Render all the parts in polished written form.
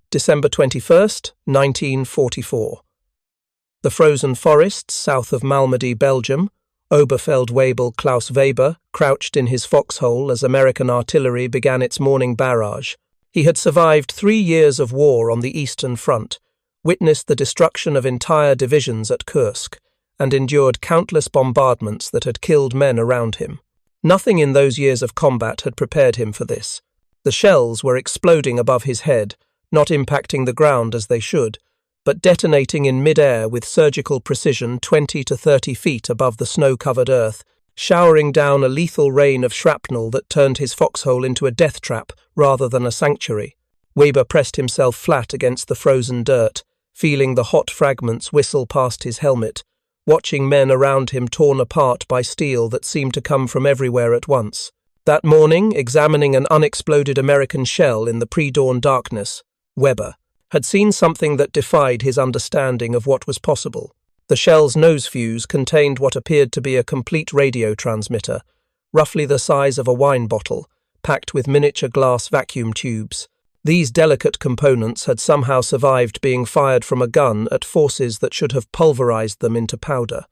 December 21st, 1944. The frozen forests south of Malmedy, Belgium, Oberfeldwebel Klaus Weber crouched in his foxhole as American artillery began its morning barrage. He had survived 3 years of war on the Eastern Front, witnessed the destruction of entire divisions at Kursk, and endured countless bombardments that had killed men around him. Nothing in those years of combat had prepared him for this. The shells were exploding above his head, not impacting the ground as they should, but detonating in midair with surgical precision 20 to 30 feet above the snow-covered earth, showering down a lethal rain of shrapnel that turned his foxhole into a death trap rather than a sanctuary. Weber pressed himself flat against the frozen dirt, feeling the hot fragments whistle past his helmet, watching men around him torn apart by steel that seemed to come from everywhere at once. That morning, examining an unexploded American shell in the pre-dawn darkness, Weber had seen something that defied his understanding of what was possible. The shell's nose fuse contained what appeared to be a complete radio transmitter, roughly the size of a wine bottle, packed with miniature glass vacuum tubes. These delicate components had somehow survived being fired from a gun at forces that should have pulverized them into powder.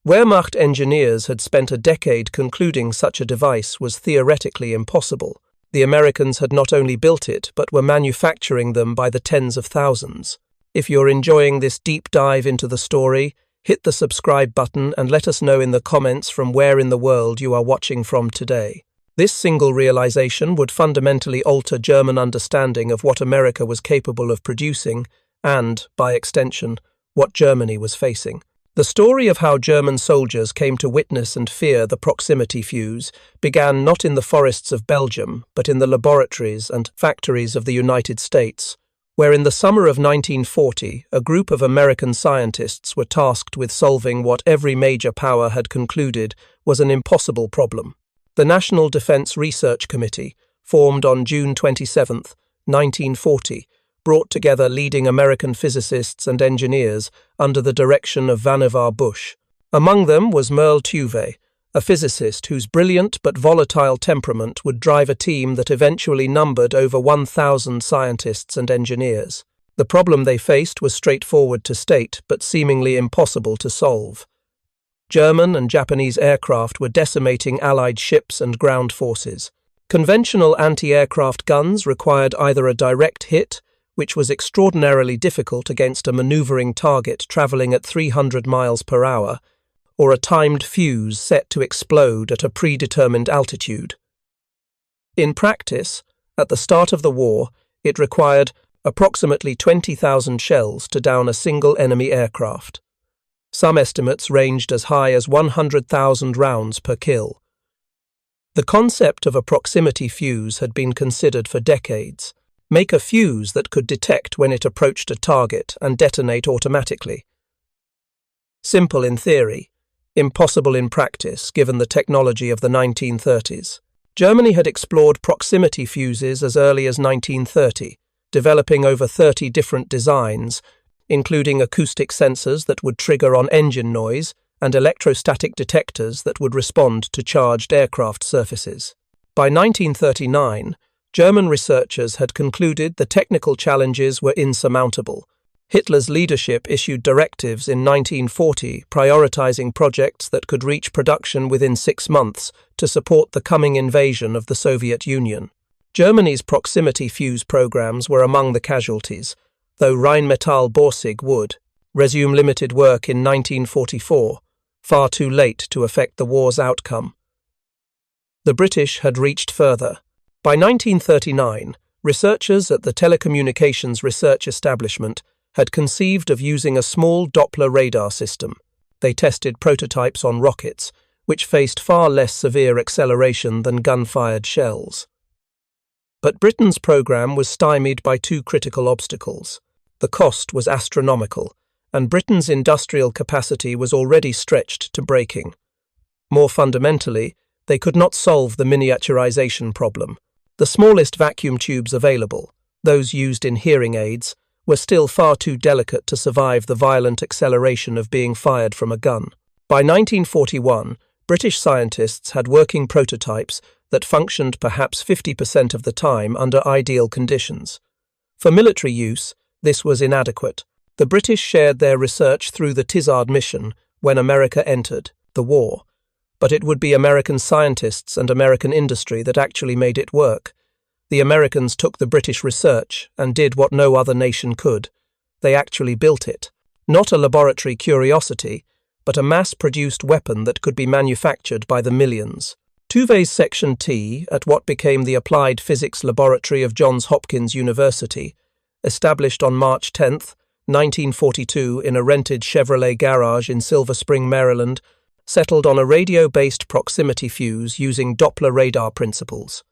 Wehrmacht engineers had spent a decade concluding such a device was theoretically impossible. The Americans had not only built it, but were manufacturing them by the tens of thousands. If you're enjoying this deep dive into the story, hit the subscribe button and let us know in the comments from where in the world you are watching from today. This single realization would fundamentally alter German understanding of what America was capable of producing and, by extension, what Germany was facing. The story of how German soldiers came to witness and fear the proximity fuse began not in the forests of Belgium, but in the laboratories and factories of the United States, where in the summer of 1940 a group of American scientists were tasked with solving what every major power had concluded was an impossible problem. The National Defense Research Committee, formed on June 27, 1940, brought together leading American physicists and engineers under the direction of Vannevar Bush. Among them was Merle Tuve, a physicist whose brilliant but volatile temperament would drive a team that eventually numbered over 1,000 scientists and engineers. The problem they faced was straightforward to state, but seemingly impossible to solve. German and Japanese aircraft were decimating Allied ships and ground forces. Conventional anti-aircraft guns required either a direct hit, which was extraordinarily difficult against a maneuvering target travelling at 300 miles per hour, or a timed fuse set to explode at a predetermined altitude. In practice, at the start of the war, it required approximately 20,000 shells to down a single enemy aircraft. Some estimates ranged as high as 100,000 rounds per kill. The concept of a proximity fuse had been considered for decades. Make a fuse that could detect when it approached a target and detonate automatically. Simple in theory, impossible in practice given the technology of the 1930s. Germany had explored proximity fuses as early as 1930, developing over 30 different designs, including acoustic sensors that would trigger on engine noise and electrostatic detectors that would respond to charged aircraft surfaces. By 1939, German researchers had concluded the technical challenges were insurmountable. Hitler's leadership issued directives in 1940 prioritizing projects that could reach production within 6 months to support the coming invasion of the Soviet Union. Germany's proximity fuse programs were among the casualties, though Rheinmetall Borsig would resume limited work in 1944, far too late to affect the war's outcome. The British had reached further. By 1939, researchers at the Telecommunications Research Establishment had conceived of using a small Doppler radar system. They tested prototypes on rockets, which faced far less severe acceleration than gun-fired shells. But Britain's program was stymied by 2 critical obstacles. The cost was astronomical, and Britain's industrial capacity was already stretched to breaking. More fundamentally, they could not solve the miniaturization problem. The smallest vacuum tubes available, those used in hearing aids, were still far too delicate to survive the violent acceleration of being fired from a gun. By 1941, British scientists had working prototypes that functioned perhaps 50% of the time under ideal conditions. For military use, this was inadequate. The British shared their research through the Tizard mission when America entered the war, but it would be American scientists and American industry that actually made it work. The Americans took the British research and did what no other nation could. They actually built it. Not a laboratory curiosity, but a mass-produced weapon that could be manufactured by the millions. Fuze Section T, at what became the Applied Physics Laboratory of Johns Hopkins University, established on March 10, 1942 in a rented Chevrolet garage in Silver Spring, Maryland, settled on a radio-based proximity fuse using Doppler radar principles.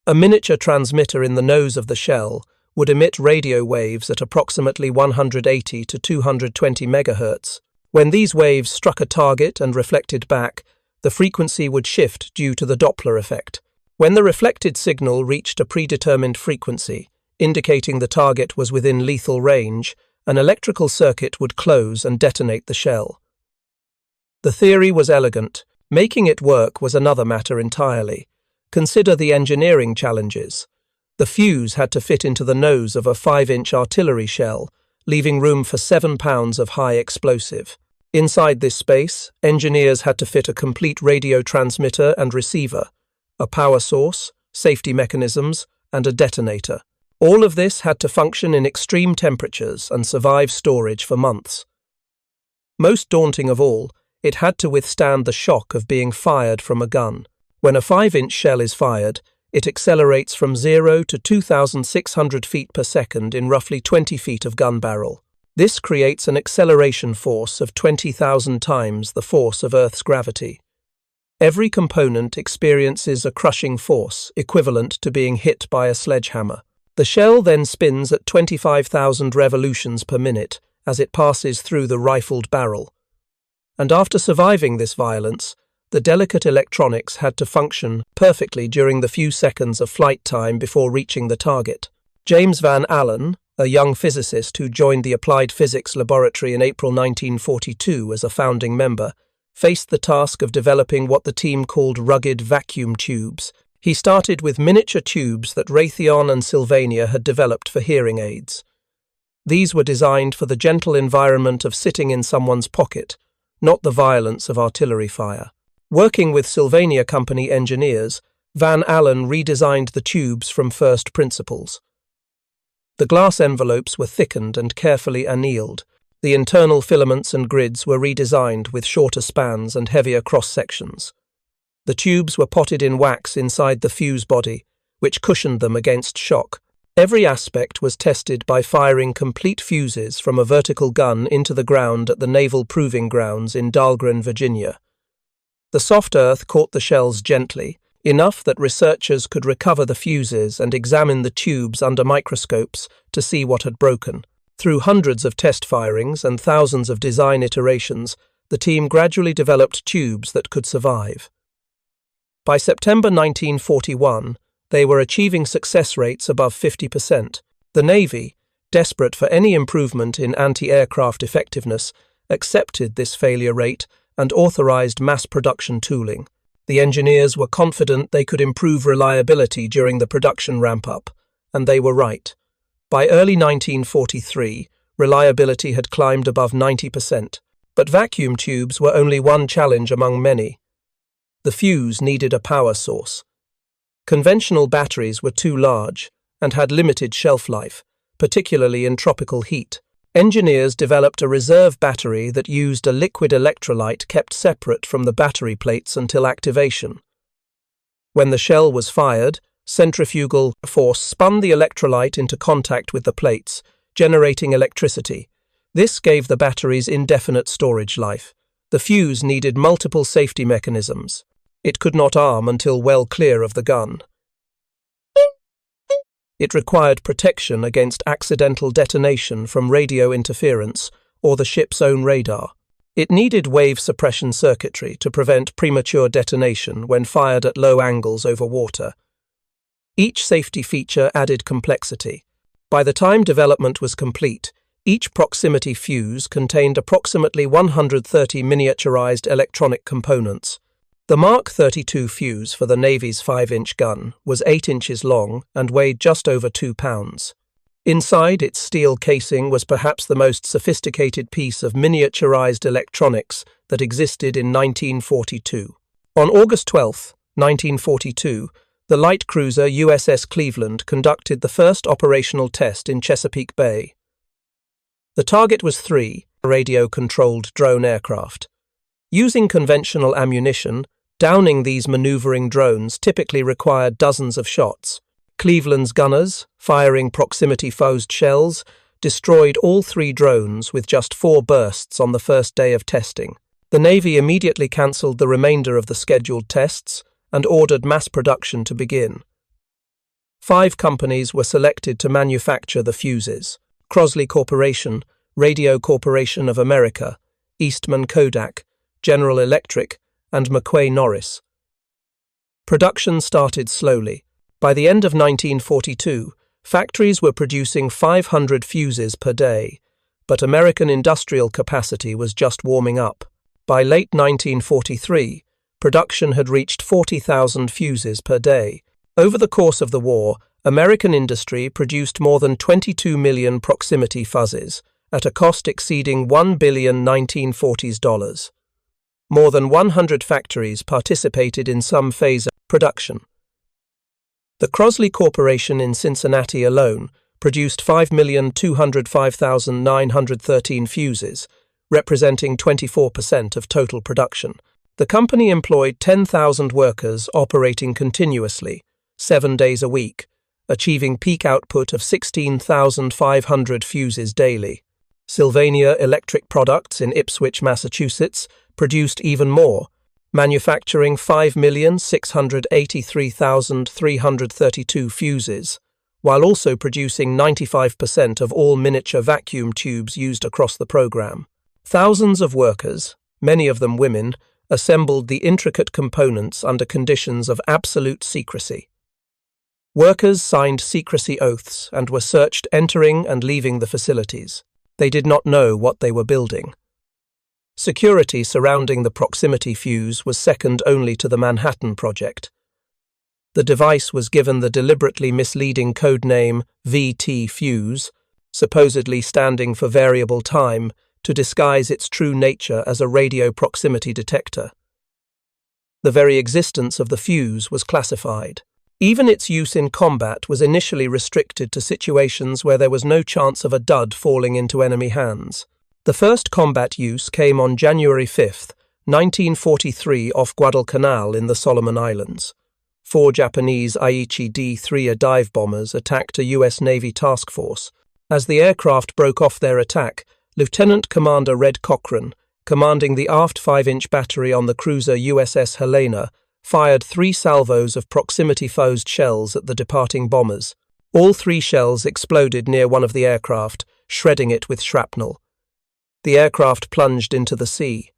A miniature transmitter in the nose of the shell would emit radio waves at approximately 180 to 220 MHz. When these waves struck a target and reflected back, the frequency would shift due to the Doppler effect. When the reflected signal reached a predetermined frequency, indicating the target was within lethal range, an electrical circuit would close and detonate the shell. The theory was elegant. Making it work was another matter entirely. Consider the engineering challenges. The fuse had to fit into the nose of a 5-inch artillery shell, leaving room for 7 pounds of high explosive. Inside this space, engineers had to fit a complete radio transmitter and receiver, a power source, safety mechanisms, and a detonator. All of this had to function in extreme temperatures and survive storage for months. Most daunting of all, it had to withstand the shock of being fired from a gun. When a 5-inch shell is fired, it accelerates from 0 to 2,600 feet per second in roughly 20 feet of gun barrel. This creates an acceleration force of 20,000 times the force of Earth's gravity. Every component experiences a crushing force equivalent to being hit by a sledgehammer. The shell then spins at 25,000 revolutions per minute as it passes through the rifled barrel. And after surviving this violence, the delicate electronics had to function perfectly during the few seconds of flight time before reaching the target. James Van Allen, a young physicist who joined the Applied Physics Laboratory in April 1942 as a founding member, faced the task of developing what the team called rugged vacuum tubes. He started with miniature tubes that Raytheon and Sylvania had developed for hearing aids. These were designed for the gentle environment of sitting in someone's pocket, not the violence of artillery fire. Working with Sylvania Company engineers, Van Allen redesigned the tubes from first principles. The glass envelopes were thickened and carefully annealed. The internal filaments and grids were redesigned with shorter spans and heavier cross-sections. The tubes were potted in wax inside the fuse body, which cushioned them against shock. Every aspect was tested by firing complete fuses from a vertical gun into the ground at the Naval Proving Grounds in Dahlgren, Virginia. The soft earth caught the shells gently, enough that researchers could recover the fuses and examine the tubes under microscopes to see what had broken. Through hundreds of test firings and thousands of design iterations, the team gradually developed tubes that could survive. By September 1941, they were achieving success rates above 50%. The Navy, desperate for any improvement in anti-aircraft effectiveness, accepted this failure rate and authorized mass production tooling. The engineers were confident they could improve reliability during the production ramp-up, and they were right. By early 1943, reliability had climbed above 90%, but vacuum tubes were only one challenge among many. The fuse needed a power source. Conventional batteries were too large and had limited shelf life, particularly in tropical heat. Engineers developed a reserve battery that used a liquid electrolyte kept separate from the battery plates until activation. When the shell was fired, centrifugal force spun the electrolyte into contact with the plates, generating electricity. This gave the batteries indefinite storage life. The fuse needed multiple safety mechanisms. It could not arm until well clear of the gun. It required protection against accidental detonation from radio interference or the ship's own radar. It needed wave suppression circuitry to prevent premature detonation when fired at low angles over water. Each safety feature added complexity. By the time development was complete, each proximity fuse contained approximately 130 miniaturized electronic components. The Mark 32 fuse for the Navy's 5-inch gun was 8 inches long and weighed just over 2 pounds. Inside its steel casing was perhaps the most sophisticated piece of miniaturized electronics that existed in 1942. On August 12, 1942, the light cruiser USS Cleveland conducted the first operational test in Chesapeake Bay. The target was 3 radio-controlled drone aircraft. Using conventional ammunition, downing these maneuvering drones typically required dozens of shots. Cleveland's gunners, firing proximity-fused shells, destroyed all 3 drones with just 4 bursts on the first day of testing. The Navy immediately cancelled the remainder of the scheduled tests and ordered mass production to begin. 5 companies were selected to manufacture the Fuzes: Crosley Corporation, Radio Corporation of America, Eastman Kodak, General Electric, and McQuay Norris. Production started slowly. By the end of 1942, factories were producing 500 Fuzes per day, but American industrial capacity was just warming up. By late 1943, production had reached 40,000 Fuzes per day. Over the course of the war, American industry produced more than 22 million proximity fuzes, at a cost exceeding $1 billion 1940s dollars. More than 100 factories participated in some phase of production. The Crosley Corporation in Cincinnati alone produced 5,205,913 Fuzes, representing 24% of total production. The company employed 10,000 workers operating continuously, 7 days a week, achieving peak output of 16,500 Fuzes daily. Sylvania Electric Products in Ipswich, Massachusetts, produced even more, manufacturing 5,683,332 Fuzes, while also producing 95% of all miniature vacuum tubes used across the program. Thousands of workers, many of them women, assembled the intricate components under conditions of absolute secrecy. Workers signed secrecy oaths and were searched entering and leaving the facilities. They did not know what they were building. Security surrounding the proximity fuse was second only to the Manhattan Project. The device was given the deliberately misleading code name VT Fuse, supposedly standing for variable time, to disguise its true nature as a radio proximity detector. The very existence of the fuse was classified. Even its use in combat was initially restricted to situations where there was no chance of a dud falling into enemy hands. The first combat use came on January 5, 1943 off Guadalcanal in the Solomon Islands. 4 Japanese Aichi D-3 dive bombers attacked a U.S. Navy task force. As the aircraft broke off their attack, Lieutenant Commander Red Cochran, commanding the aft 5-inch battery on the cruiser USS Helena, fired 3 salvos of proximity-fused shells at the departing bombers. All 3 shells exploded near one of the aircraft, shredding it with shrapnel. The aircraft plunged into the sea.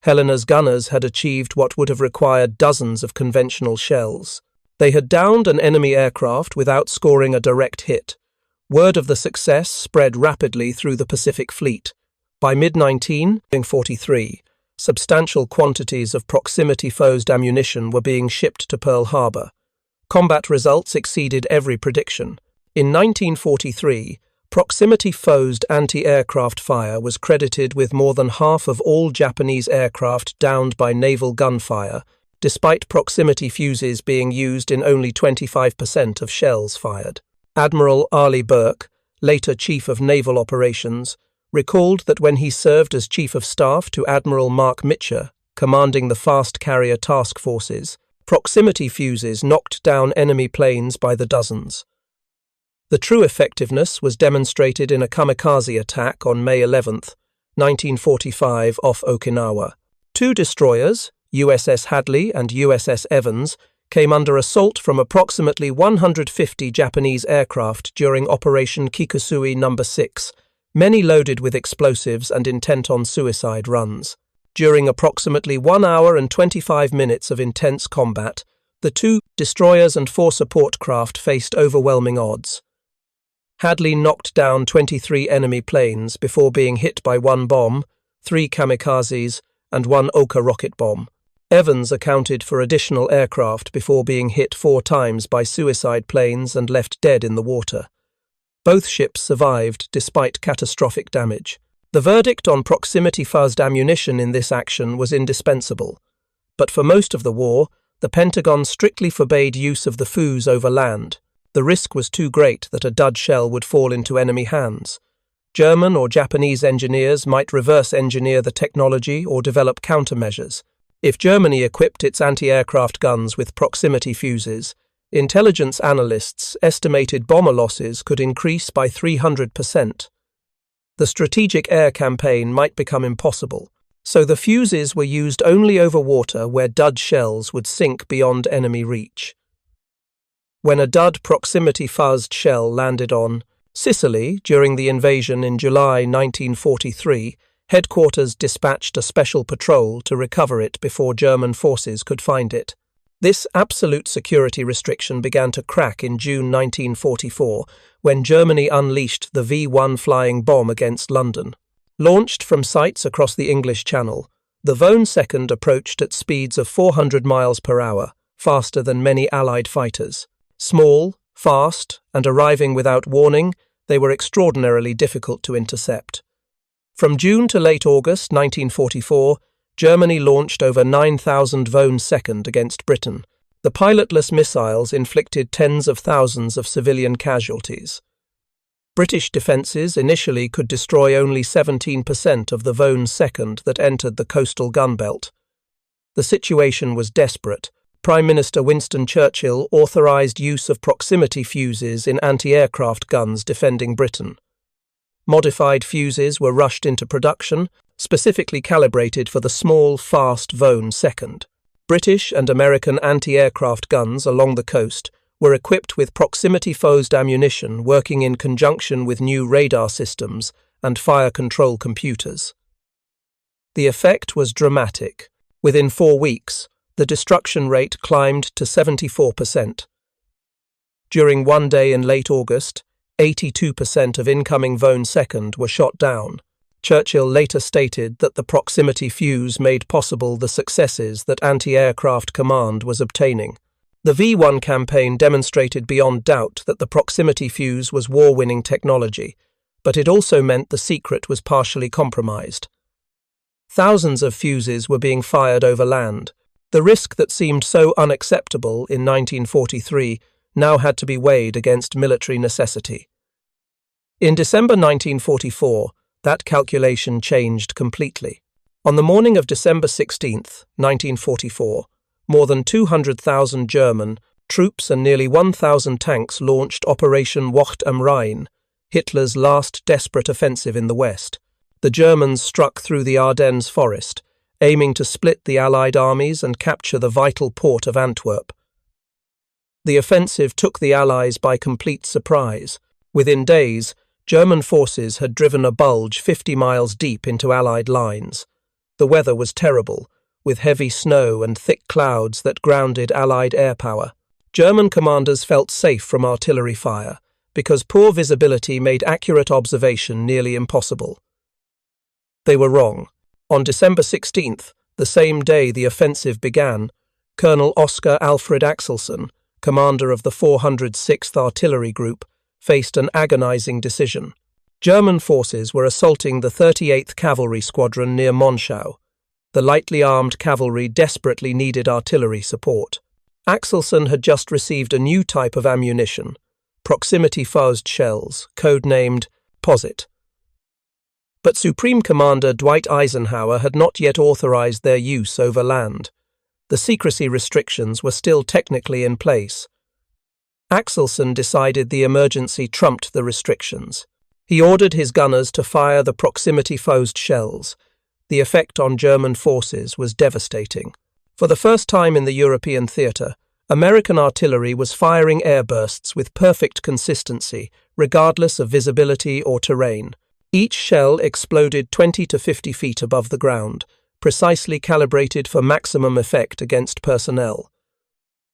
Helena's gunners had achieved what would have required dozens of conventional shells. They had downed an enemy aircraft without scoring a direct hit. Word of the success spread rapidly through the Pacific Fleet. By mid-1943, substantial quantities of proximity-fused ammunition were being shipped to Pearl Harbor. Combat results exceeded every prediction. In 1943, proximity-fused anti-aircraft fire was credited with more than half of all Japanese aircraft downed by naval gunfire, despite proximity fuses being used in only 25% of shells fired. Admiral Arleigh Burke, later Chief of Naval Operations, recalled that when he served as Chief of Staff to Admiral Mark Mitcher, commanding the fast carrier task forces, proximity fuses knocked down enemy planes by the dozens. The true effectiveness was demonstrated in a kamikaze attack on May 11, 1945, off Okinawa. 2 destroyers, USS Hadley and USS Evans, came under assault from approximately 150 Japanese aircraft during Operation Kikusui No. 6, many loaded with explosives and intent on suicide runs. During approximately 1 hour and 25 minutes of intense combat, the 2 destroyers and 4 support craft faced overwhelming odds. Hadley knocked down 23 enemy planes before being hit by 1 bomb, 3 kamikazes, and 1 Oka rocket bomb. Evans accounted for additional aircraft before being hit 4 times by suicide planes and left dead in the water. Both ships survived despite catastrophic damage. The verdict on proximity-fuzzed ammunition in this action was indispensable, but for most of the war, the Pentagon strictly forbade use of the Fuze over land. The risk was too great that a dud shell would fall into enemy hands. German or Japanese engineers might reverse engineer the technology or develop countermeasures. If Germany equipped its anti-aircraft guns with proximity fuses, intelligence analysts estimated bomber losses could increase by 300%. The strategic air campaign might become impossible, so the fuses were used only over water where dud shells would sink beyond enemy reach. When a dud proximity-fuzzed shell landed on Sicily during the invasion in July 1943, headquarters dispatched a special patrol to recover it before German forces could find it. This absolute security restriction began to crack in June 1944, when Germany unleashed the V-1 flying bomb against London. Launched from sites across the English Channel, the WWII approached at speeds of 400 miles per hour, faster than many Allied fighters. Small, fast, and arriving without warning, they were extraordinarily difficult to intercept. From June to late August 1944, Germany launched over 9,000 WWII against Britain. The pilotless missiles inflicted tens of thousands of civilian casualties. British defences initially could destroy only 17% of the WWII that entered the coastal gunbelt. The situation was desperate. Prime Minister Winston Churchill authorised use of proximity fuses in anti-aircraft guns defending Britain. Modified fuses were rushed into production, specifically calibrated for the small, fast WWII. British and American anti-aircraft guns along the coast were equipped with proximity-fuzzed ammunition working in conjunction with new radar systems and fire control computers. The effect was dramatic. Within 4 weeks, the destruction rate climbed to 74%. During one day in late August, 82% of incoming WWII were shot down. Churchill later stated that the proximity fuse made possible the successes that anti-aircraft command was obtaining. The V-1 campaign demonstrated beyond doubt that the proximity fuse was war-winning technology, but it also meant the secret was partially compromised. Thousands of fuses were being fired over land. The risk that seemed so unacceptable in 1943 now had to be weighed against military necessity. In December 1944, that calculation changed completely. On the morning of December 16, 1944, more than 200,000 German troops and nearly 1,000 tanks launched Operation Wacht am Rhein, Hitler's last desperate offensive in the West. The Germans struck through the Ardennes forest, aiming to split the Allied armies and capture the vital port of Antwerp. The offensive took the Allies by complete surprise. Within days, German forces had driven a bulge 50 miles deep into Allied lines. The weather was terrible, with heavy snow and thick clouds that grounded Allied air power. German commanders felt safe from artillery fire, because poor visibility made accurate observation nearly impossible. They were wrong. On December 16th, the same day the offensive began, Colonel Oskar Alfred Axelson, commander of the 406th Artillery Group, faced an agonizing decision. German forces were assaulting the 38th Cavalry Squadron near Monschau. The lightly armed cavalry desperately needed artillery support. Axelson had just received a new type of ammunition, proximity-fuzzed shells, codenamed POSIT. But Supreme Commander Dwight Eisenhower had not yet authorized their use over land. The secrecy restrictions were still technically in place. Axelson decided the emergency trumped the restrictions. He ordered his gunners to fire the proximity-fuzzed shells. The effect on German forces was devastating. For the first time in the European theatre, American artillery was firing airbursts with perfect consistency, regardless of visibility or terrain. Each shell exploded 20 to 50 feet above the ground, precisely calibrated for maximum effect against personnel.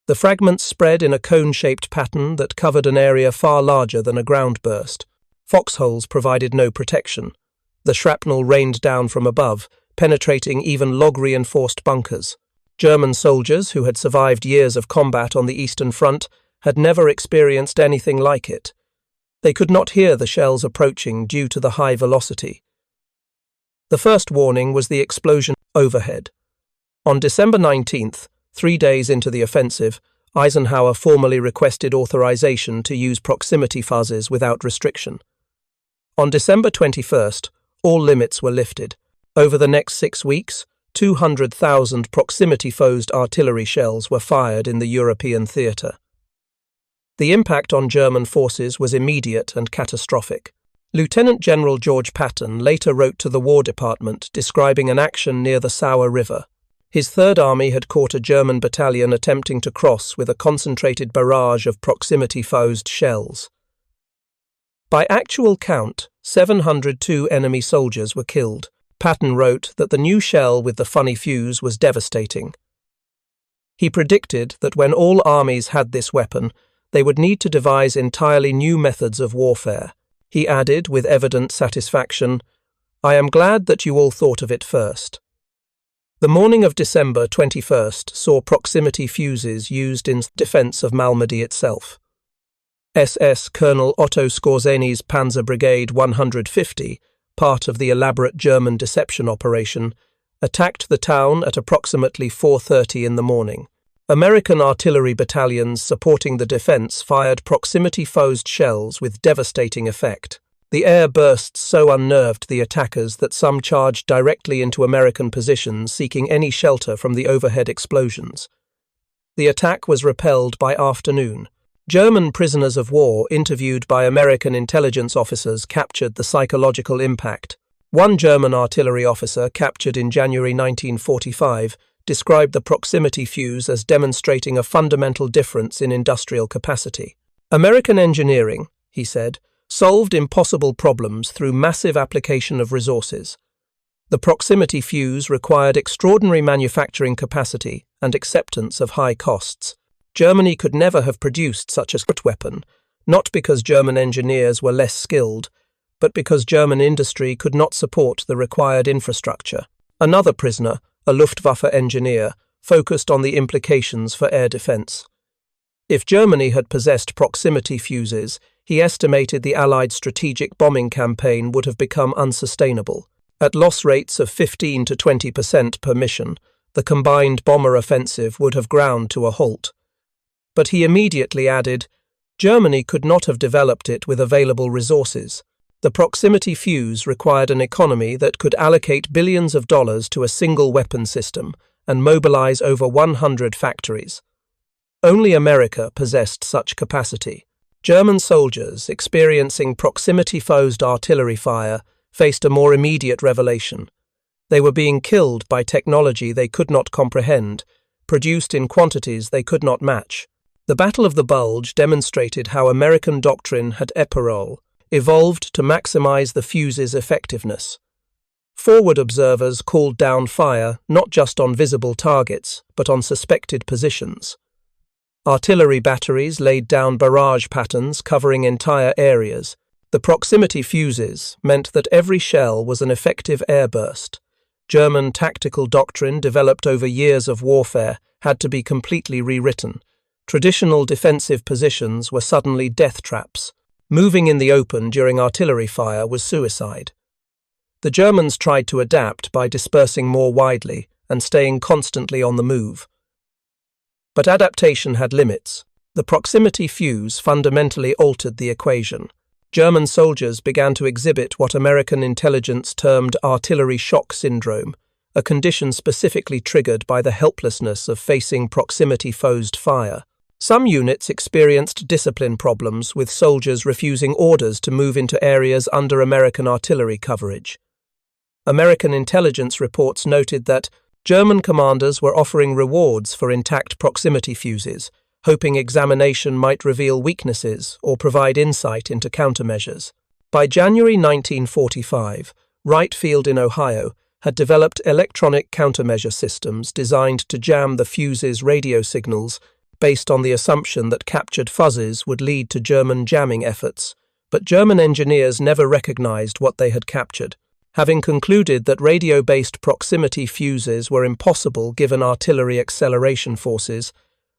The fragments spread in a cone-shaped pattern that covered an area far larger than a ground burst. Foxholes provided no protection. The shrapnel rained down from above, penetrating even log-reinforced bunkers. German soldiers, who had survived years of combat on the Eastern Front, had never experienced anything like it. They could not hear the shells approaching due to the high velocity. The first warning was the explosion overhead. On December 19th, 3 days into the offensive, Eisenhower formally requested authorization to use proximity fuzes without restriction. On December 21st, all limits were lifted. Over the next 6 weeks, 200,000 proximity-fused artillery shells were fired in the European theatre. The impact on German forces was immediate and catastrophic. Lieutenant General George Patton later wrote to the War Department describing an action near the Sauer River. His Third Army had caught a German battalion attempting to cross with a concentrated barrage of proximity-fused shells. By actual count, 702 enemy soldiers were killed. Patton wrote that the new shell with the funny fuse was devastating. He predicted that when all armies had this weapon, they would need to devise entirely new methods of warfare. He added, with evident satisfaction, "I am glad that you all thought of it first." The morning of December 21st saw proximity fuses used in defense of Malmedy itself. SS Colonel Otto Skorzeny's Panzer Brigade 150, part of the elaborate German deception operation, attacked the town at approximately 4:30 in the morning. American artillery battalions supporting the defense fired proximity-fused shells with devastating effect. The air bursts so unnerved the attackers that some charged directly into American positions seeking any shelter from the overhead explosions. The attack was repelled by afternoon. German prisoners of war interviewed by American intelligence officers captured the psychological impact. One German artillery officer captured in January 1945 described the proximity fuse as demonstrating a fundamental difference in industrial capacity. American engineering, he said, solved impossible problems through massive application of resources. The proximity fuse required extraordinary manufacturing capacity and acceptance of high costs. Germany could never have produced such a weapon, not because German engineers were less skilled, but because German industry could not support the required infrastructure. Another prisoner, a Luftwaffe engineer, focused on the implications for air defense. If Germany had possessed proximity fuses, he estimated the Allied strategic bombing campaign would have become unsustainable. At loss rates of 15 to 20% per mission, the combined bomber offensive would have ground to a halt. But he immediately added, Germany could not have developed it with available resources. The proximity fuse required an economy that could allocate billions of dollars to a single weapon system and mobilize over 100 factories. Only America possessed such capacity. German soldiers experiencing proximity-fused artillery fire faced a more immediate revelation. They were being killed by technology they could not comprehend, produced in quantities they could not match. The Battle of the Bulge demonstrated how American doctrine had evolved to maximize the fuse's effectiveness. Forward observers called down fire not just on visible targets, but on suspected positions. Artillery batteries laid down barrage patterns covering entire areas. The proximity fuses meant that every shell was an effective airburst. German tactical doctrine developed over years of warfare had to be completely rewritten. Traditional defensive positions were suddenly death traps. Moving in the open during artillery fire was suicide. The Germans tried to adapt by dispersing more widely and staying constantly on the move. But adaptation had limits. The proximity fuse fundamentally altered the equation. German soldiers began to exhibit what American intelligence termed artillery shock syndrome, a condition specifically triggered by the helplessness of facing proximity-fused fire. Some units experienced discipline problems, with soldiers refusing orders to move into areas under American artillery coverage. American intelligence reports noted that German commanders were offering rewards for intact proximity fuses, hoping examination might reveal weaknesses or provide insight into countermeasures. By January 1945, Wright Field in Ohio had developed electronic countermeasure systems designed to jam the fuse's radio signals based on the assumption that captured fuzes would lead to German jamming efforts, but German engineers never recognized what they had captured. Having concluded that radio-based proximity fuses were impossible given artillery acceleration forces,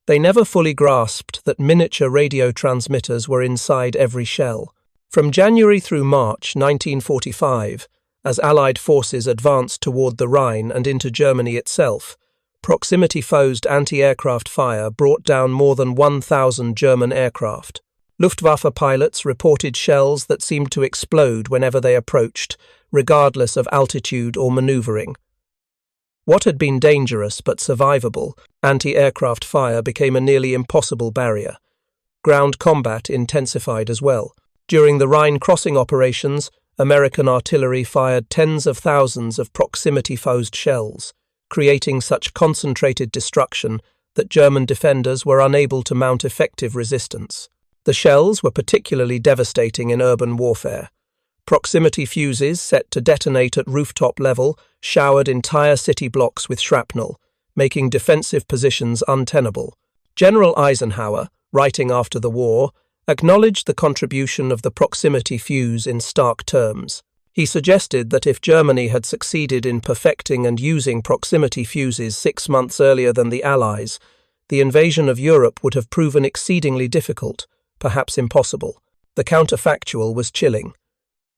they never fully grasped that miniature radio transmitters were inside every shell. From January through March 1945, as Allied forces advanced toward the Rhine and into Germany itself, proximity-fused anti-aircraft fire brought down more than 1,000 German aircraft. Luftwaffe pilots reported shells that seemed to explode whenever they approached, regardless of altitude or maneuvering. What had been dangerous but survivable, anti-aircraft fire became a nearly impossible barrier. Ground combat intensified as well. During the Rhine crossing operations, American artillery fired tens of thousands of proximity-fused shells, creating such concentrated destruction that German defenders were unable to mount effective resistance. The shells were particularly devastating in urban warfare. Proximity fuses set to detonate at rooftop level showered entire city blocks with shrapnel, making defensive positions untenable. General Eisenhower, writing after the war, acknowledged the contribution of the proximity fuse in stark terms. He suggested that if Germany had succeeded in perfecting and using proximity fuses 6 months earlier than the Allies, the invasion of Europe would have proven exceedingly difficult, perhaps impossible. The counterfactual was chilling.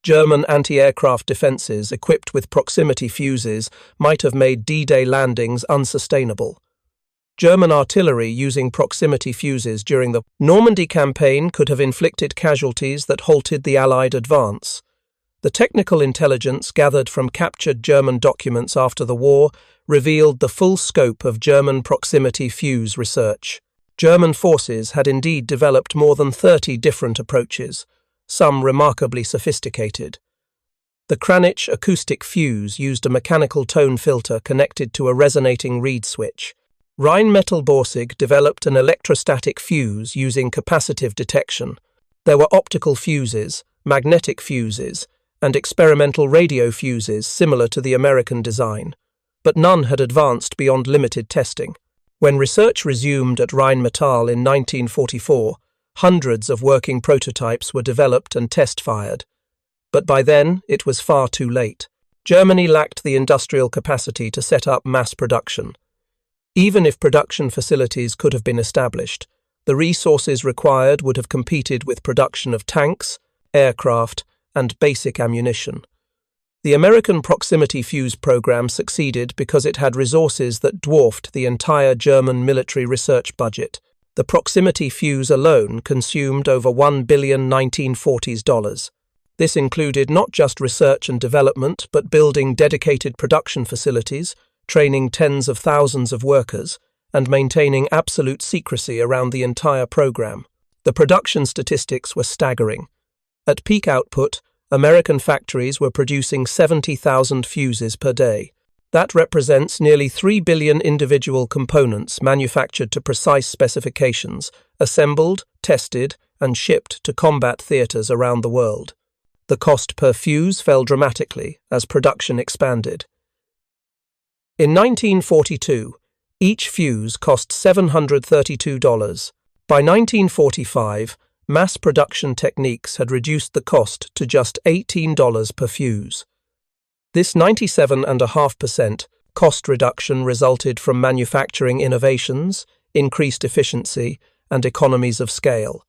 German anti-aircraft defences equipped with proximity fuses might have made D-Day landings unsustainable. German artillery using proximity fuses during the Normandy campaign could have inflicted casualties that halted the Allied advance. The technical intelligence gathered from captured German documents after the war revealed the full scope of German proximity fuse research. German forces had indeed developed more than 30 different approaches, some remarkably sophisticated. The Kranich acoustic fuse used a mechanical tone filter connected to a resonating reed switch. Rheinmetall-Borsig developed an electrostatic fuse using capacitive detection. There were optical fuses, magnetic fuses, and experimental radio fuses similar to the American design, but none had advanced beyond limited testing. When research resumed at Rheinmetall in 1944, hundreds of working prototypes were developed and test-fired. But by then, it was far too late. Germany lacked the industrial capacity to set up mass production. Even if production facilities could have been established, the resources required would have competed with production of tanks, aircraft, and basic ammunition. The American proximity fuse program succeeded because it had resources that dwarfed the entire German military research budget. The proximity fuse alone consumed over $1 billion 1940s dollars. This included not just research and development, but building dedicated production facilities, training tens of thousands of workers, and maintaining absolute secrecy around the entire program. The production statistics were staggering. At peak output, American factories were producing 70,000 fuses per day. That represents nearly 3 billion individual components manufactured to precise specifications, assembled, tested, and shipped to combat theaters around the world. The cost per fuse fell dramatically as production expanded. In 1942, each fuse cost $732. By 1945, mass production techniques had reduced the cost to just $18 per fuse. This 97.5% cost reduction resulted from manufacturing innovations, increased efficiency, and economies of scale.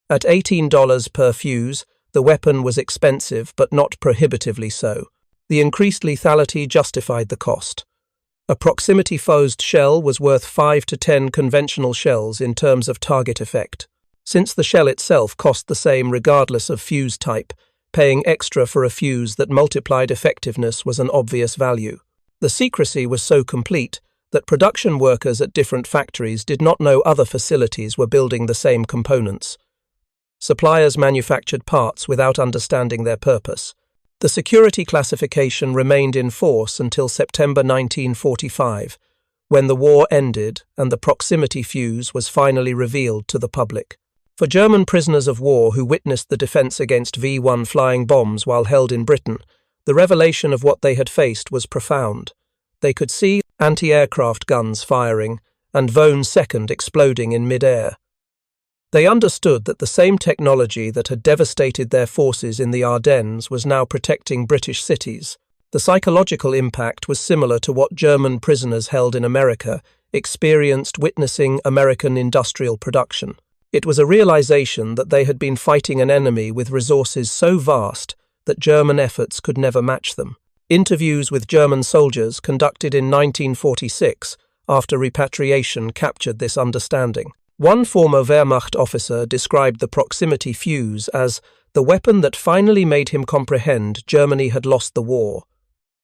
At $18 per fuse, the weapon was expensive but not prohibitively so. The increased lethality justified the cost. A proximity-fused shell was worth 5 to 10 conventional shells in terms of target effect. Since the shell itself cost the same regardless of fuse type, paying extra for a fuse that multiplied effectiveness was an obvious value. The secrecy was so complete that production workers at different factories did not know other facilities were building the same components. Suppliers manufactured parts without understanding their purpose. The security classification remained in force until September 1945, when the war ended and the proximity fuse was finally revealed to the public. For German prisoners of war who witnessed the defense against V-1 flying bombs while held in Britain, the revelation of what they had faced was profound. They could see anti-aircraft guns firing and Von 2 exploding in midair. They understood that the same technology that had devastated their forces in the Ardennes was now protecting British cities. The psychological impact was similar to what German prisoners held in America experienced witnessing American industrial production. It was a realization that they had been fighting an enemy with resources so vast that German efforts could never match them. Interviews with German soldiers conducted in 1946 after repatriation captured this understanding. One former Wehrmacht officer described the proximity fuse as the weapon that finally made him comprehend Germany had lost the war.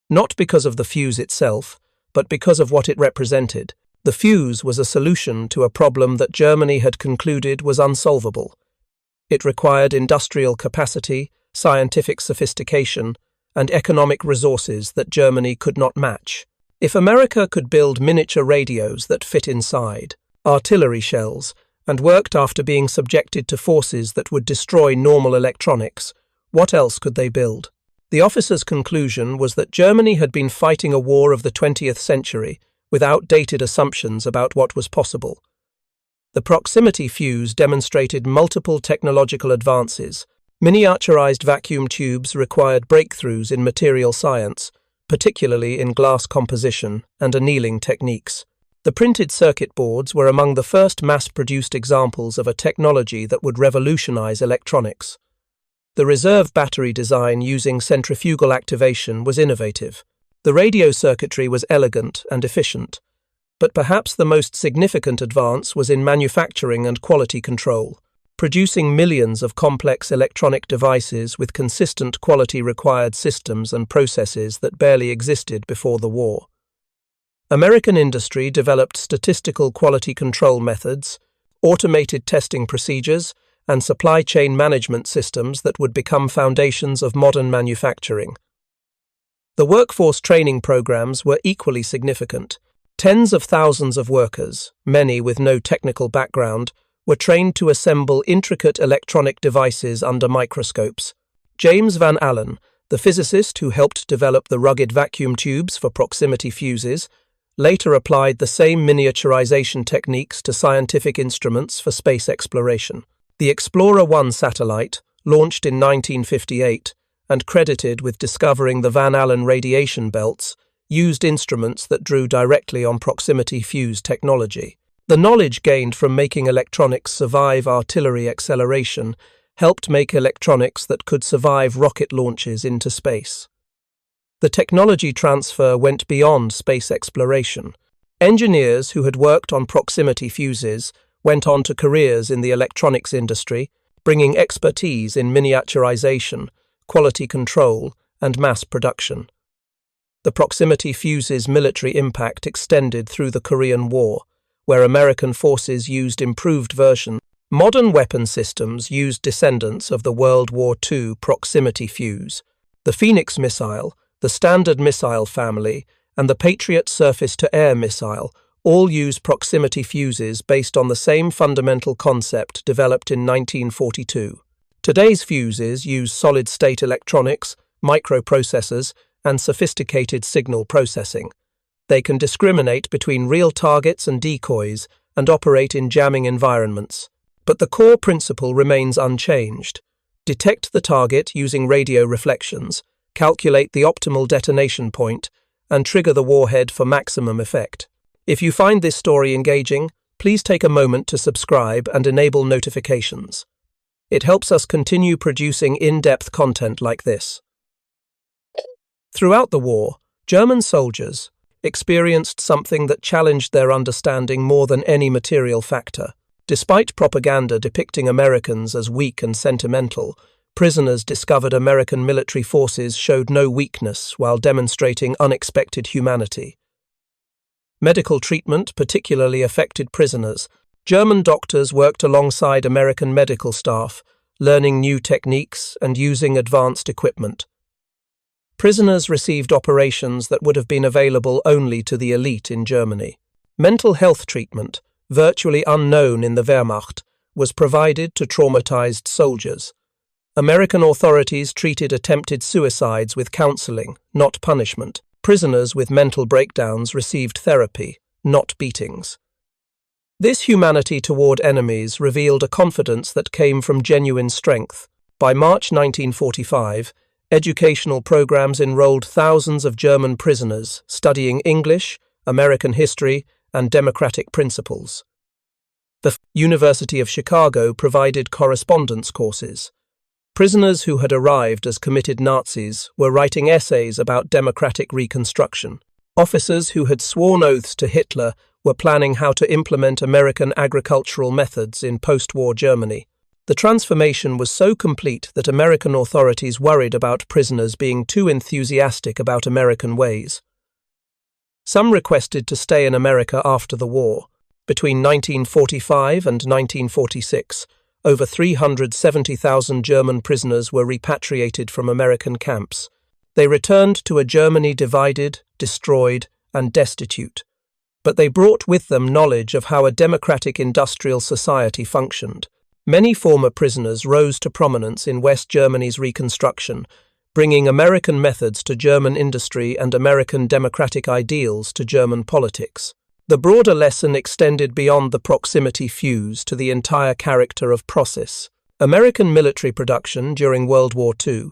Not because of the fuse itself, but because of what it represented. The fuse was a solution to a problem that Germany had concluded was unsolvable. It required industrial capacity, scientific sophistication, and economic resources that Germany could not match. If America could build miniature radios that fit inside, artillery shells, and worked after being subjected to forces that would destroy normal electronics, what else could they build? The officer's conclusion was that Germany had been fighting a war of the 20th century with outdated assumptions about what was possible. The proximity fuse demonstrated multiple technological advances. Miniaturized vacuum tubes required breakthroughs in material science, particularly in glass composition and annealing techniques. The printed circuit boards were among the first mass-produced examples of a technology that would revolutionize electronics. The reserve battery design using centrifugal activation was innovative. The radio circuitry was elegant and efficient, but perhaps the most significant advance was in manufacturing and quality control. Producing millions of complex electronic devices with consistent quality required systems and processes that barely existed before the war. American industry developed statistical quality control methods, automated testing procedures, and supply chain management systems that would become foundations of modern manufacturing. The workforce training programs were equally significant. Tens of thousands of workers, many with no technical background, were trained to assemble intricate electronic devices under microscopes. James Van Allen, the physicist who helped develop the rugged vacuum tubes for proximity fuses, later applied the same miniaturization techniques to scientific instruments for space exploration. The Explorer 1 satellite, launched in 1958 and credited with discovering the Van Allen radiation belts, used instruments that drew directly on proximity fuse technology. The knowledge gained from making electronics survive artillery acceleration helped make electronics that could survive rocket launches into space. The technology transfer went beyond space exploration. Engineers who had worked on proximity fuses went on to careers in the electronics industry, bringing expertise in miniaturization, quality control, and mass production. The proximity fuse's military impact extended through the Korean War, where American forces used improved versions. Modern weapon systems used descendants of the World War II proximity fuse. The Phoenix missile, the Standard Missile family, and the Patriot surface-to-air missile all use proximity fuses based on the same fundamental concept developed in 1942. Today's fuses use solid-state electronics, microprocessors, and sophisticated signal processing. They can discriminate between real targets and decoys and operate in jamming environments. But the core principle remains unchanged. Detect the target using radio reflections, calculate the optimal detonation point, and trigger the warhead for maximum effect. If you find this story engaging, please take a moment to subscribe and enable notifications. It helps us continue producing in-depth content like this. Throughout the war, German soldiers experienced something that challenged their understanding more than any material factor. Despite propaganda depicting Americans as weak and sentimental, prisoners discovered American military forces showed no weakness while demonstrating unexpected humanity. Medical treatment particularly affected prisoners. German doctors worked alongside American medical staff, learning new techniques and using advanced equipment. Prisoners received operations that would have been available only to the elite in Germany. Mental health treatment, virtually unknown in the Wehrmacht, was provided to traumatized soldiers. American authorities treated attempted suicides with counseling, not punishment. Prisoners with mental breakdowns received therapy, not beatings. This humanity toward enemies revealed a confidence that came from genuine strength. By March 1945, educational programs enrolled thousands of German prisoners studying English, American history, and democratic principles. The University of Chicago provided correspondence courses. Prisoners who had arrived as committed Nazis were writing essays about democratic reconstruction. Officers who had sworn oaths to Hitler were planning how to implement American agricultural methods in post-war Germany. The transformation was so complete that American authorities worried about prisoners being too enthusiastic about American ways. Some requested to stay in America after the war. Between 1945 and 1946, over 370,000 German prisoners were repatriated from American camps. They returned to a Germany divided, destroyed, and destitute. But they brought with them knowledge of how a democratic industrial society functioned. Many former prisoners rose to prominence in West Germany's reconstruction, bringing American methods to German industry and American democratic ideals to German politics. The broader lesson extended beyond the proximity fuse to the entire character of process. American military production during World War II.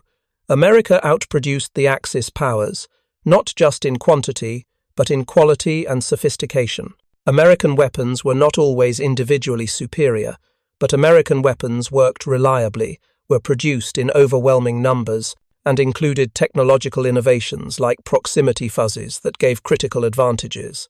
America outproduced the Axis powers, not just in quantity, but in quality and sophistication. American weapons were not always individually superior, but American weapons worked reliably, were produced in overwhelming numbers, and included technological innovations like proximity fuzes that gave critical advantages.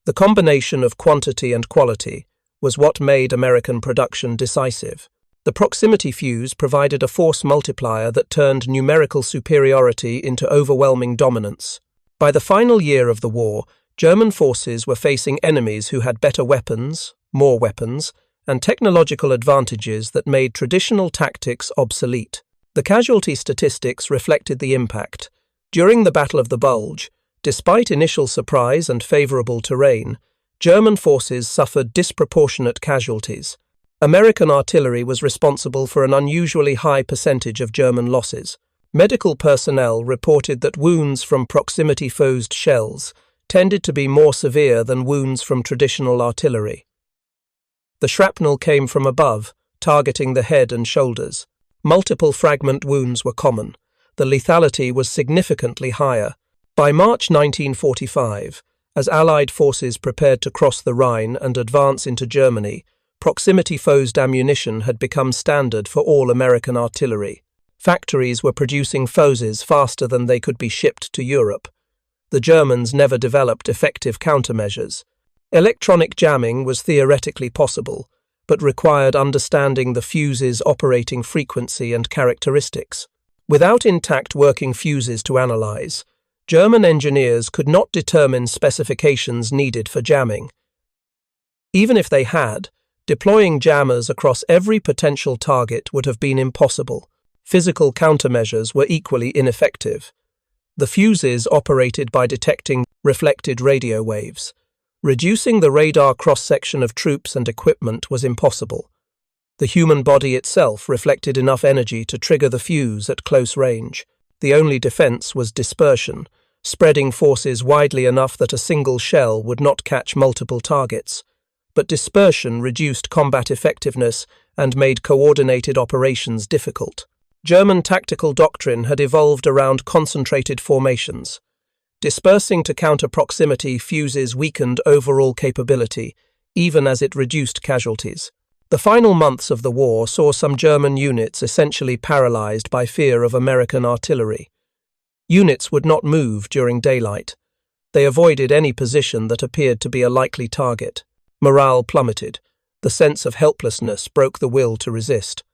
The combination of quantity and quality was what made American production decisive. The proximity fuse provided a force multiplier that turned numerical superiority into overwhelming dominance. By the final year of the war, German forces were facing enemies who had better weapons, more weapons, and technological advantages that made traditional tactics obsolete. The casualty statistics reflected the impact. During the Battle of the Bulge, despite initial surprise and favorable terrain, German forces suffered disproportionate casualties. American artillery was responsible for an unusually high percentage of German losses. Medical personnel reported that wounds from proximity-fused shells tended to be more severe than wounds from traditional artillery. The shrapnel came from above, targeting the head and shoulders. Multiple fragment wounds were common. The lethality was significantly higher. By March 1945, as Allied forces prepared to cross the Rhine and advance into Germany, proximity-fused ammunition had become standard for all American artillery. Factories were producing fuzes faster than they could be shipped to Europe. The Germans never developed effective countermeasures. Electronic jamming was theoretically possible, but required understanding the fuse's operating frequency and characteristics. Without intact working fuses to analyze, German engineers could not determine specifications needed for jamming. Even if they had, deploying jammers across every potential target would have been impossible. Physical countermeasures were equally ineffective. The fuses operated by detecting reflected radio waves. Reducing the radar cross-section of troops and equipment was impossible. The human body itself reflected enough energy to trigger the fuse at close range. The only defense was dispersion, spreading forces widely enough that a single shell would not catch multiple targets. But dispersion reduced combat effectiveness and made coordinated operations difficult. German tactical doctrine had evolved around concentrated formations. Dispersing to counter proximity fuses weakened overall capability, even as it reduced casualties. The final months of the war saw some German units essentially paralyzed by fear of American artillery. Units would not move during daylight. They avoided any position that appeared to be a likely target. Morale plummeted. The sense of helplessness broke the will to resist.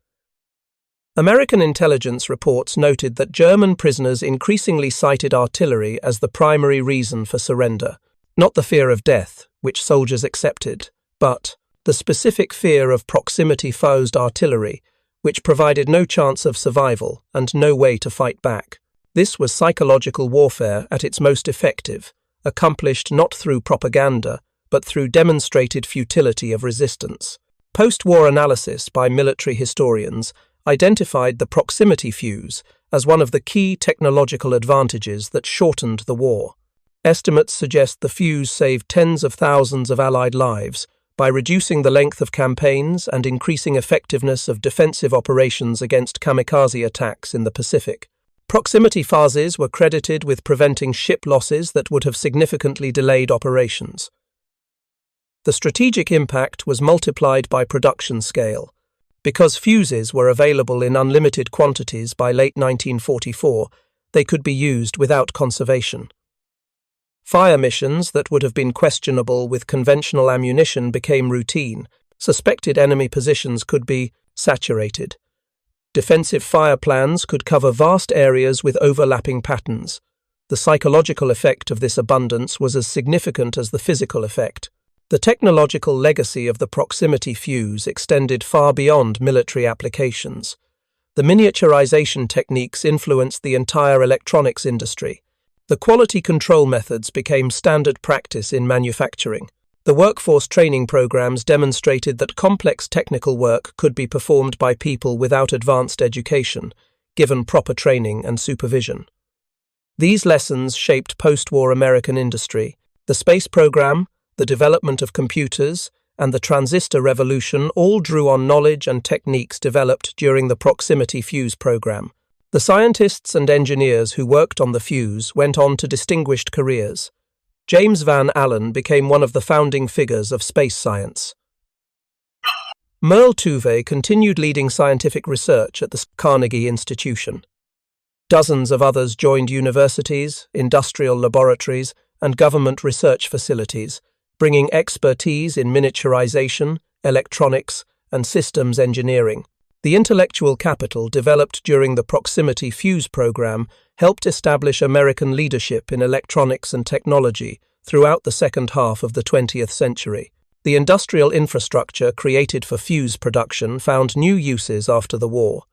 American intelligence reports noted that German prisoners increasingly cited artillery as the primary reason for surrender, not the fear of death, which soldiers accepted, but the specific fear of proximity-fused artillery, which provided no chance of survival and no way to fight back. This was psychological warfare at its most effective, accomplished not through propaganda, but through demonstrated futility of resistance. Post-war analysis by military historians identified the proximity fuse as one of the key technological advantages that shortened the war. Estimates suggest the fuse saved tens of thousands of Allied lives by reducing the length of campaigns and increasing effectiveness of defensive operations against kamikaze attacks in the Pacific. Proximity phases were credited with preventing ship losses that would have significantly delayed operations. The strategic impact was multiplied by production scale. Because fuses were available in unlimited quantities by late 1944, they could be used without conservation. Fire missions that would have been questionable with conventional ammunition became routine. Suspected enemy positions could be saturated. Defensive fire plans could cover vast areas with overlapping patterns. The psychological effect of this abundance was as significant as the physical effect. The technological legacy of the proximity fuse extended far beyond military applications. The miniaturization techniques influenced the entire electronics industry. The quality control methods became standard practice in manufacturing. The workforce training programs demonstrated that complex technical work could be performed by people without advanced education, given proper training and supervision. These lessons shaped post-war American industry. The space program, the development of computers, and the transistor revolution all drew on knowledge and techniques developed during the proximity fuse program. The scientists and engineers who worked on the fuse went on to distinguished careers. James Van Allen became one of the founding figures of space science. Merle Tuve continued leading scientific research at the Carnegie Institution. Dozens of others joined universities, industrial laboratories, and government research facilities, bringing expertise in miniaturization, electronics, and systems engineering. The intellectual capital developed during the Proximity Fuse program helped establish American leadership in electronics and technology throughout the second half of the 20th century. The industrial infrastructure created for fuse production found new uses after the war.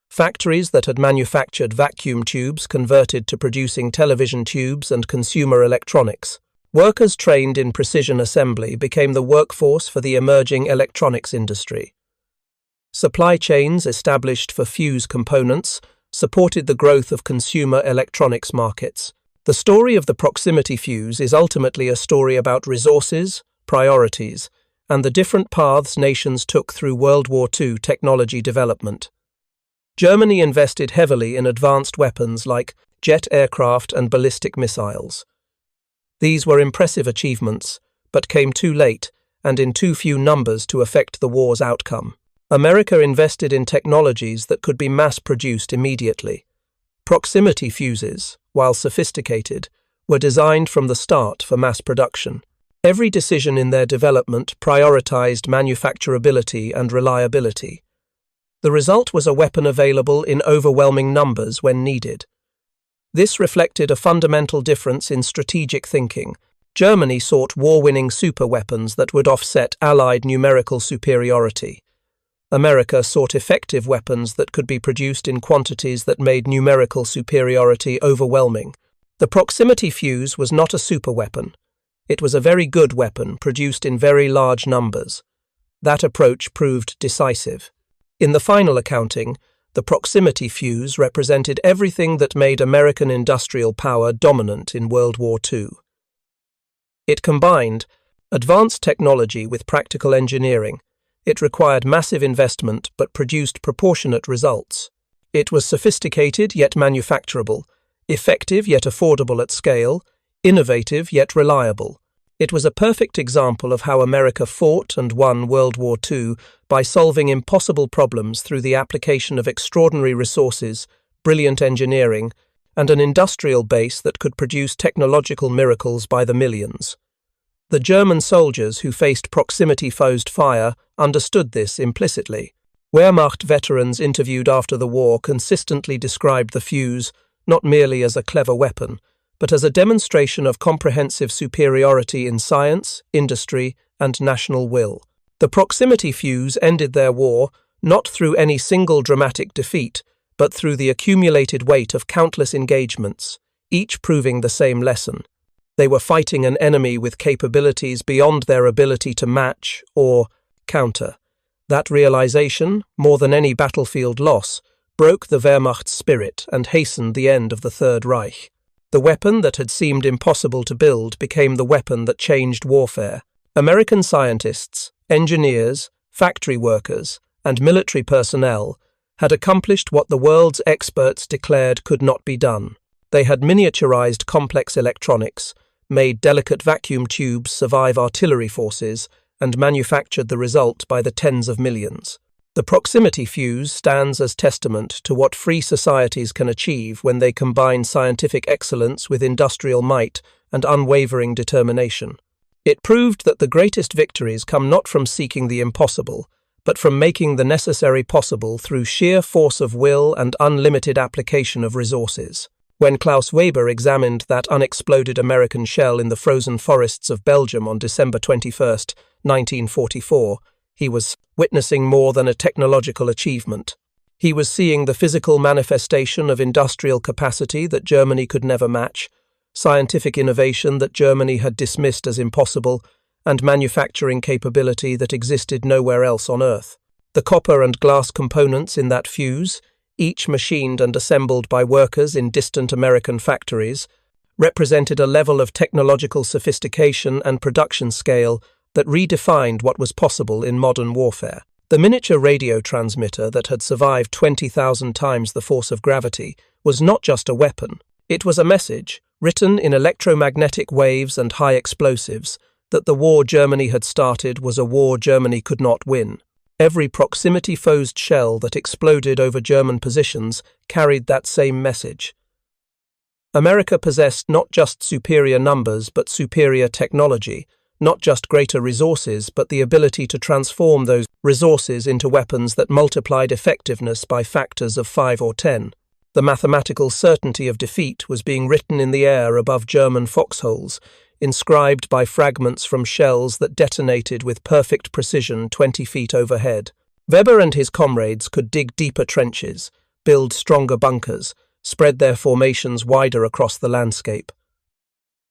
Factories that had manufactured vacuum tubes converted to producing television tubes and consumer electronics. Workers trained in precision assembly became the workforce for the emerging electronics industry. Supply chains established for fuse components supported the growth of consumer electronics markets. The story of the proximity fuse is ultimately a story about resources, priorities, and the different paths nations took through World War II technology development. Germany invested heavily in advanced weapons like jet aircraft and ballistic missiles. These were impressive achievements, but came too late and in too few numbers to affect the war's outcome. America invested in technologies that could be mass-produced immediately. Proximity fuses, while sophisticated, were designed from the start for mass production. Every decision in their development prioritized manufacturability and reliability. The result was a weapon available in overwhelming numbers when needed. This reflected a fundamental difference in strategic thinking. Germany sought war-winning superweapons that would offset Allied numerical superiority. America sought effective weapons that could be produced in quantities that made numerical superiority overwhelming. The proximity fuse was not a superweapon. It was a very good weapon produced in very large numbers. That approach proved decisive. In the final accounting, the proximity fuse represented everything that made American industrial power dominant in World War II. It combined advanced technology with practical engineering. It required massive investment but produced proportionate results. It was sophisticated yet manufacturable, effective yet affordable at scale, innovative yet reliable. It was a perfect example of how America fought and won World War II by solving impossible problems through the application of extraordinary resources, brilliant engineering, and an industrial base that could produce technological miracles by the millions. The German soldiers who faced proximity-fused fire understood this implicitly. Wehrmacht veterans interviewed after the war consistently described the fuse not merely as a clever weapon, but as a demonstration of comprehensive superiority in science, industry, and national will. The proximity fuse ended their war not through any single dramatic defeat, but through the accumulated weight of countless engagements, each proving the same lesson. They were fighting an enemy with capabilities beyond their ability to match or counter. That realization, more than any battlefield loss, broke the Wehrmacht's spirit and hastened the end of the Third Reich. The weapon that had seemed impossible to build became the weapon that changed warfare. American scientists, engineers, factory workers, and military personnel had accomplished what the world's experts declared could not be done. They had miniaturized complex electronics, made delicate vacuum tubes survive artillery forces, and manufactured the result by the tens of millions. The proximity fuse stands as testament to what free societies can achieve when they combine scientific excellence with industrial might and unwavering determination. It proved that the greatest victories come not from seeking the impossible, but from making the necessary possible through sheer force of will and unlimited application of resources. When Klaus Weber examined that unexploded American shell in the frozen forests of Belgium on December 21, 1944, he was witnessing more than a technological achievement. He was seeing the physical manifestation of industrial capacity that Germany could never match, scientific innovation that Germany had dismissed as impossible, and manufacturing capability that existed nowhere else on Earth. The copper and glass components in that fuse, each machined and assembled by workers in distant American factories, represented a level of technological sophistication and production scale that redefined what was possible in modern warfare. The miniature radio transmitter that had survived 20,000 times the force of gravity was not just a weapon. It was a message, written in electromagnetic waves and high explosives, that the war Germany had started was a war Germany could not win. Every proximity-fused shell that exploded over German positions carried that same message. America possessed not just superior numbers but superior technology, not just greater resources but the ability to transform those resources into weapons that multiplied effectiveness by factors of 5 or 10. The mathematical certainty of defeat was being written in the air above German foxholes, inscribed by fragments from shells that detonated with perfect precision 20 feet overhead. Weber and his comrades could dig deeper trenches, build stronger bunkers, spread their formations wider across the landscape.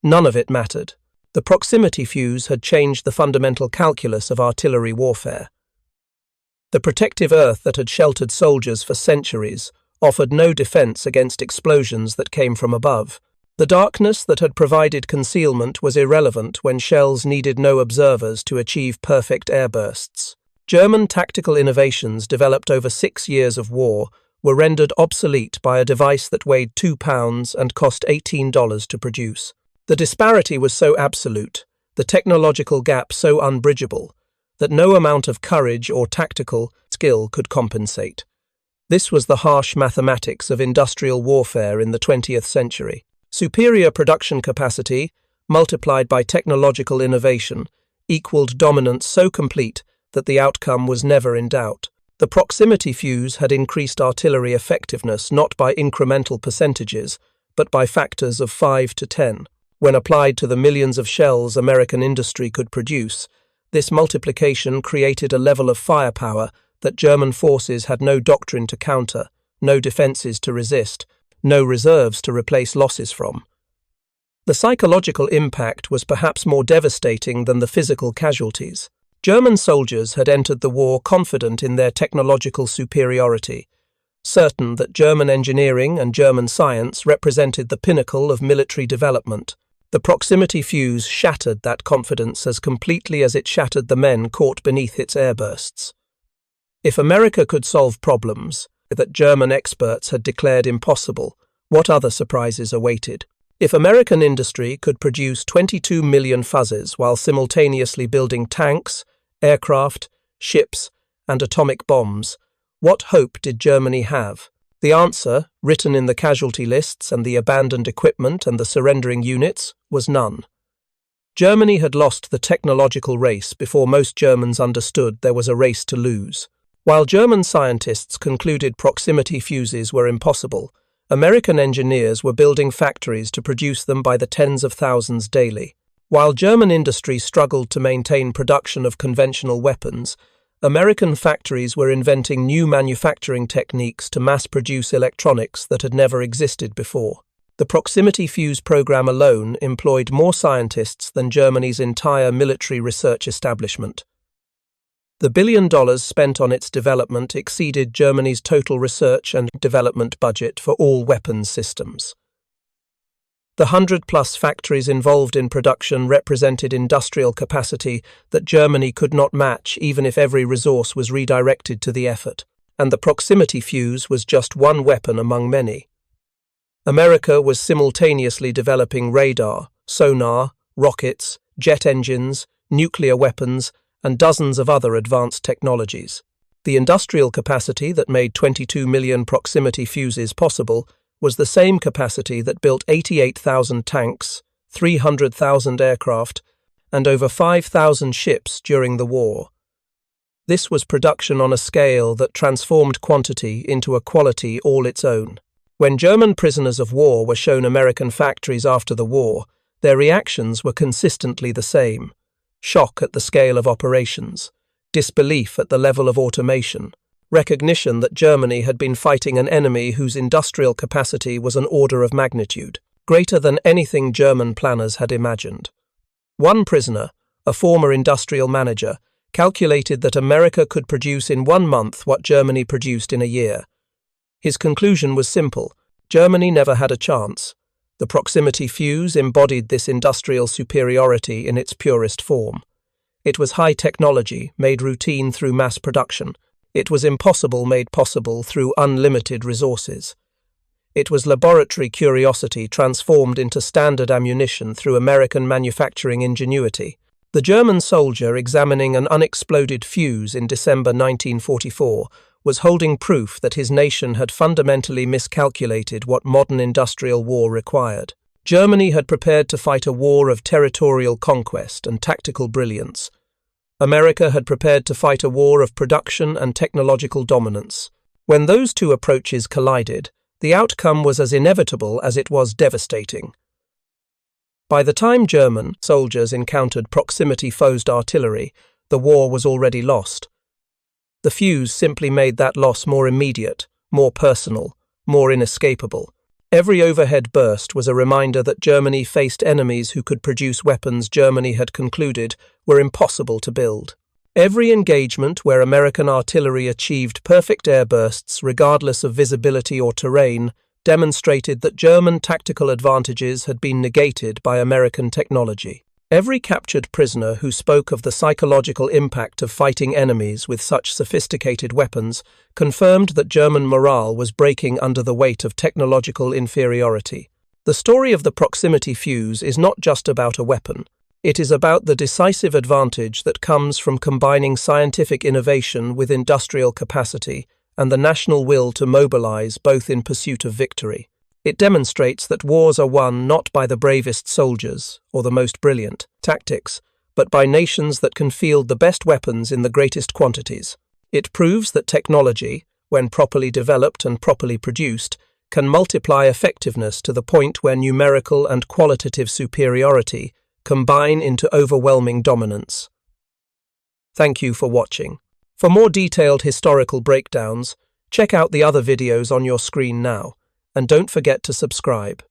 None of it mattered. The proximity fuse had changed the fundamental calculus of artillery warfare. The protective earth that had sheltered soldiers for centuries offered no defense against explosions that came from above. The darkness that had provided concealment was irrelevant when shells needed no observers to achieve perfect airbursts. German tactical innovations developed over 6 years of war were rendered obsolete by a device that weighed 2 pounds and cost $18 to produce. The disparity was so absolute, the technological gap so unbridgeable, that no amount of courage or tactical skill could compensate. This was the harsh mathematics of industrial warfare in the 20th century. Superior production capacity, multiplied by technological innovation, equaled dominance so complete that the outcome was never in doubt. The proximity fuse had increased artillery effectiveness not by incremental percentages, but by factors of 5 to 10. When applied to the millions of shells American industry could produce, this multiplication created a level of firepower that German forces had no doctrine to counter, no defenses to resist, no reserves to replace losses from. The psychological impact was perhaps more devastating than the physical casualties. German soldiers had entered the war confident in their technological superiority, certain that German engineering and German science represented the pinnacle of military development. The proximity fuse shattered that confidence as completely as it shattered the men caught beneath its airbursts. If America could solve problems that German experts had declared impossible, what other surprises awaited? If American industry could produce 22 million fuzes while simultaneously building tanks, aircraft, ships, and atomic bombs, what hope did Germany have? The answer, written in the casualty lists and the abandoned equipment and the surrendering units, was none. Germany had lost the technological race before most Germans understood there was a race to lose. While German scientists concluded proximity fuses were impossible, American engineers were building factories to produce them by the tens of thousands daily. While German industry struggled to maintain production of conventional weapons, American factories were inventing new manufacturing techniques to mass-produce electronics that had never existed before. The proximity fuse program alone employed more scientists than Germany's entire military research establishment. The $1 billion spent on its development exceeded Germany's total research and development budget for all weapons systems. The 100-plus factories involved in production represented industrial capacity that Germany could not match even if every resource was redirected to the effort, and the proximity fuse was just one weapon among many. America was simultaneously developing radar, sonar, rockets, jet engines, nuclear weapons, and dozens of other advanced technologies. The industrial capacity that made 22 million proximity fuses possible was the same capacity that built 88,000 tanks, 300,000 aircraft, and over 5,000 ships during the war. This was production on a scale that transformed quantity into a quality all its own. When German prisoners of war were shown American factories after the war, their reactions were consistently the same: shock at the scale of operations, disbelief at the level of automation, recognition that Germany had been fighting an enemy whose industrial capacity was an order of magnitude, greater than anything German planners had imagined. One prisoner, a former industrial manager, calculated that America could produce in 1 month what Germany produced in a year. His conclusion was simple: Germany never had a chance. The proximity fuse embodied this industrial superiority in its purest form. It was high technology, made routine through mass production. It was impossible made possible through unlimited resources. It was laboratory curiosity transformed into standard ammunition through American manufacturing ingenuity. The German soldier examining an unexploded fuse in December 1944 was holding proof that his nation had fundamentally miscalculated what modern industrial war required. Germany had prepared to fight a war of territorial conquest and tactical brilliance. America had prepared to fight a war of production and technological dominance. When those two approaches collided, the outcome was as inevitable as it was devastating. By the time German soldiers encountered proximity-fused artillery, the war was already lost. The fuse simply made that loss more immediate, more personal, more inescapable. Every overhead burst was a reminder that Germany faced enemies who could produce weapons Germany had concluded were impossible to build. Every engagement where American artillery achieved perfect airbursts regardless of visibility or terrain demonstrated that German tactical advantages had been negated by American technology. Every captured prisoner who spoke of the psychological impact of fighting enemies with such sophisticated weapons confirmed that German morale was breaking under the weight of technological inferiority. The story of the proximity fuse is not just about a weapon. It is about the decisive advantage that comes from combining scientific innovation with industrial capacity and the national will to mobilize both in pursuit of victory. It demonstrates that wars are won not by the bravest soldiers or the most brilliant tactics, but by nations that can field the best weapons in the greatest quantities. It proves that technology, when properly developed and properly produced, can multiply effectiveness to the point where numerical and qualitative superiority combine into overwhelming dominance. Thank you for watching. For more detailed historical breakdowns, check out the other videos on your screen now. And don't forget to subscribe.